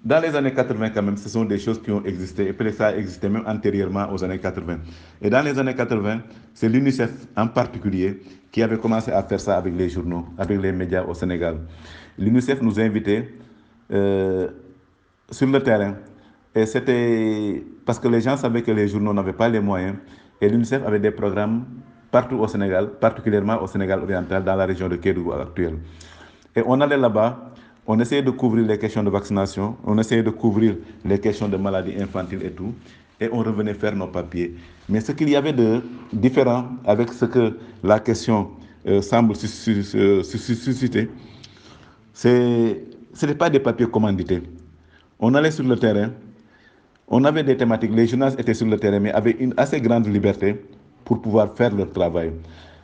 dans les années 80 quand même, ce sont des choses qui ont existé, et peut-être ça existait même antérieurement aux années 80. Et dans les années 80, c'est l'UNICEF en particulier qui avait commencé à faire ça avec les journaux, avec les médias au Sénégal. L'UNICEF nous invitait euh, sur le terrain. Et c'était parce que les gens savaient que les journaux n'avaient pas les moyens. Et l'UNICEF avait des programmes partout au Sénégal, particulièrement au Sénégal oriental, dans la région de Kédougou actuelle. Et on allait là-bas, on essayait de couvrir les questions de vaccination, on essayait de couvrir les questions de maladies infantiles et tout, et on revenait faire nos papiers. Mais ce qu'il y avait de différent avec ce que la question semble susciter, ce n'est pas des papiers commandités. On allait sur le terrain, on avait des thématiques, les journalistes étaient sur le terrain, mais avaient une assez grande liberté pour pouvoir faire leur travail.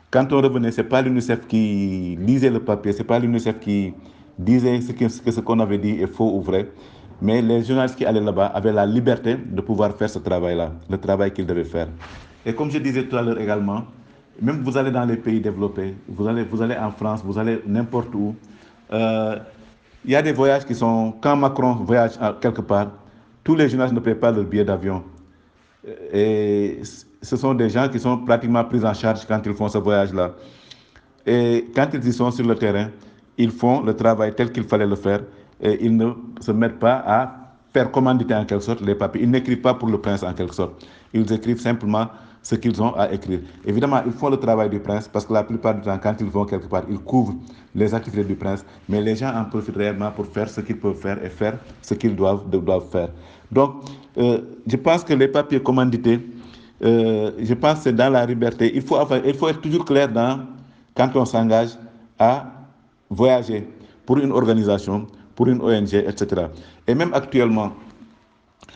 Quand on revenait, ce n'est pas l'UNICEF qui lisait le papier, ce n'est pas l'UNICEF qui disait ce qu'on avait dit est faux ou vrai, mais les journalistes qui allaient là-bas avaient la liberté de pouvoir faire ce travail-là, le travail qu'ils devaient faire. Et comme je disais tout à l'heure également, même vous allez dans les pays développés, vous allez en France, vous allez n'importe où, euh, il y a des voyages qui sont, quand Macron voyage quelque part, tous les journalistes ne paient pas leur billet d'avion. Et ce sont des gens qui sont pratiquement pris en charge quand ils font ce voyage-là. Et quand ils y sont sur le terrain, ils font le travail tel qu'il fallait le faire et ils ne se mettent pas à faire commanditer en quelque sorte les papiers. Ils n'écrivent pas pour le prince en quelque sorte. Ils écrivent simplement ce qu'ils ont à écrire. Évidemment, ils font le travail du prince parce que la plupart du temps, quand ils vont quelque part, ils couvrent les activités du prince, mais les gens en profitent réellement pour faire ce qu'ils peuvent faire et faire ce qu'ils doivent faire. Donc, je pense que les papiers commandités, je pense que c'est dans la liberté. Il faut être toujours clair quand on s'engage à voyager pour une organisation, pour une ONG, etc. Et même actuellement,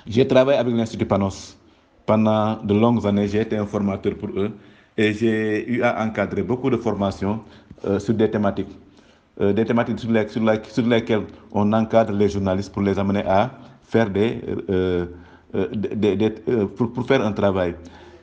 j'ai travaillé avec l'Institut Panos pendant de longues années. J'ai été un formateur pour eux et j'ai eu à encadrer beaucoup de formations sur des thématiques sur lesquelles on encadre les journalistes pour les amener à faire pour faire un travail.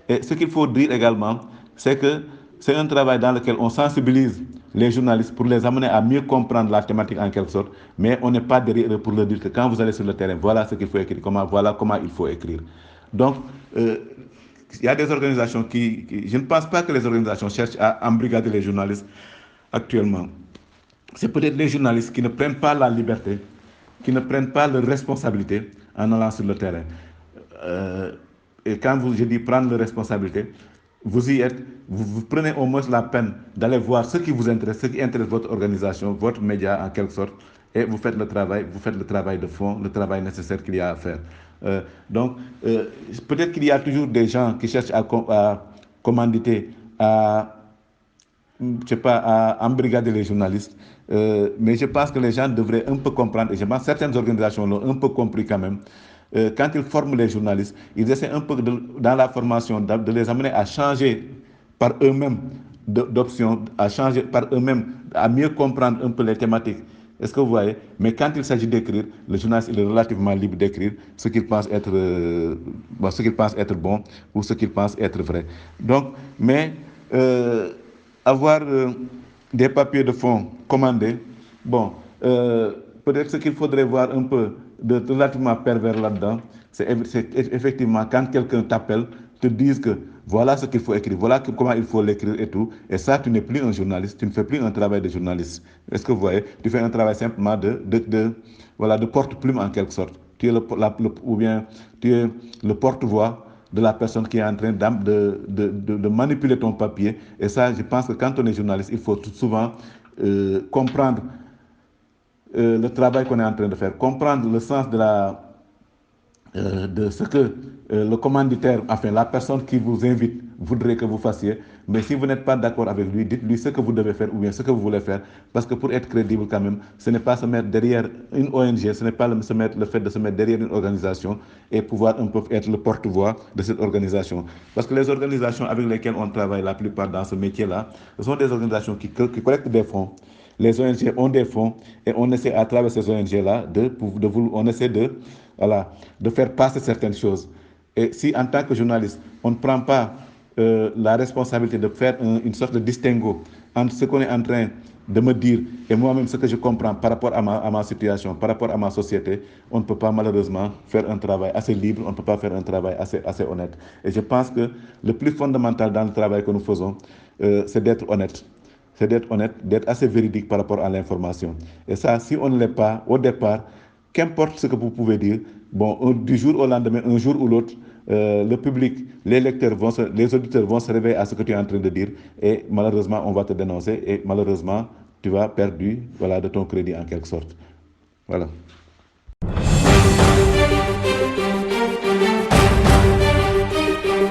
Et ce qu'il faut dire également, c'est que c'est un travail dans lequel on sensibilise les journalistes pour les amener à mieux comprendre la thématique en quelque sorte, mais on n'est pas derrière eux pour leur dire que quand vous allez sur le terrain, voilà ce qu'il faut écrire, voilà comment il faut écrire. Donc, il y a des organisations je ne pense pas que les organisations cherchent à embrigader les journalistes actuellement. C'est peut-être les journalistes qui ne prennent pas la liberté, qui ne prennent pas leurs responsabilités en allant sur le terrain. Et quand je dis prendre leurs responsabilités, vous y êtes, vous prenez au moins la peine d'aller voir ce qui vous intéresse, ce qui intéresse votre organisation, votre média en quelque sorte, et vous faites le travail de fond, le travail nécessaire qu'il y a à faire. Donc, peut-être qu'il y a toujours des gens qui cherchent à commanditer, je ne sais pas, à embrigader les journalistes. Mais je pense que les gens devraient un peu comprendre, et je pense que certaines organisations l'ont un peu compris quand même. Quand ils forment les journalistes, ils essaient un peu dans la formation de les amener à changer par eux-mêmes d'options, à changer par eux-mêmes, à mieux comprendre un peu les thématiques. Est-ce que vous voyez? Mais quand il s'agit d'écrire, le journaliste il est relativement libre d'écrire ce qu'il pense être, bon ou ce qu'il pense être vrai. Donc, mais avoir des papiers de fond commandés, bon, peut-être ce qu'il faudrait voir un peu de relativement pervers là-dedans, c'est effectivement quand quelqu'un t'appelle, te dise que voilà ce qu'il faut écrire, voilà comment il faut l'écrire et tout, et ça, tu n'es plus un journaliste, tu ne fais plus un travail de journaliste. Est-ce que vous voyez? Tu fais un travail simplement de porte-plume en quelque sorte. Ou bien tu es le porte-voix de la personne qui est en train de manipuler ton papier. Et ça, je pense que quand on est journaliste, il faut tout souvent comprendre le travail qu'on est en train de faire, comprendre le sens de ce que le commanditaire, enfin la personne qui vous invite voudrait que vous fassiez. Mais si vous n'êtes pas d'accord avec lui, dites-lui ce que vous devez faire ou bien ce que vous voulez faire. Parce que pour être crédible quand même, ce n'est pas se mettre derrière une ONG, ce n'est pas le fait de se mettre derrière une organisation et pouvoir un peu être le porte-voix de cette organisation. Parce que les organisations avec lesquelles on travaille la plupart dans ce métier-là, ce sont des organisations qui collectent des fonds. Les ONG ont des fonds et on essaie à travers ces ONG-là on essaie de faire passer certaines choses. Et si en tant que journaliste, on ne prend pas la responsabilité de faire une sorte de distinguo entre ce qu'on est en train de me dire, et moi-même ce que je comprends par rapport à ma situation, par rapport à ma société, on ne peut pas malheureusement faire un travail assez libre, on ne peut pas faire un travail assez honnête. Et je pense que le plus fondamental dans le travail que nous faisons, c'est d'être honnête. C'est d'être honnête, d'être assez véridique par rapport à l'information. Et ça, si on ne l'est pas au départ, qu'importe ce que vous pouvez dire, bon, du jour au lendemain, un jour ou l'autre, le public, les lecteurs les auditeurs vont se réveiller à ce que tu es en train de dire et malheureusement, on va te dénoncer et malheureusement, tu vas perdre voilà, de ton crédit en quelque sorte. Voilà.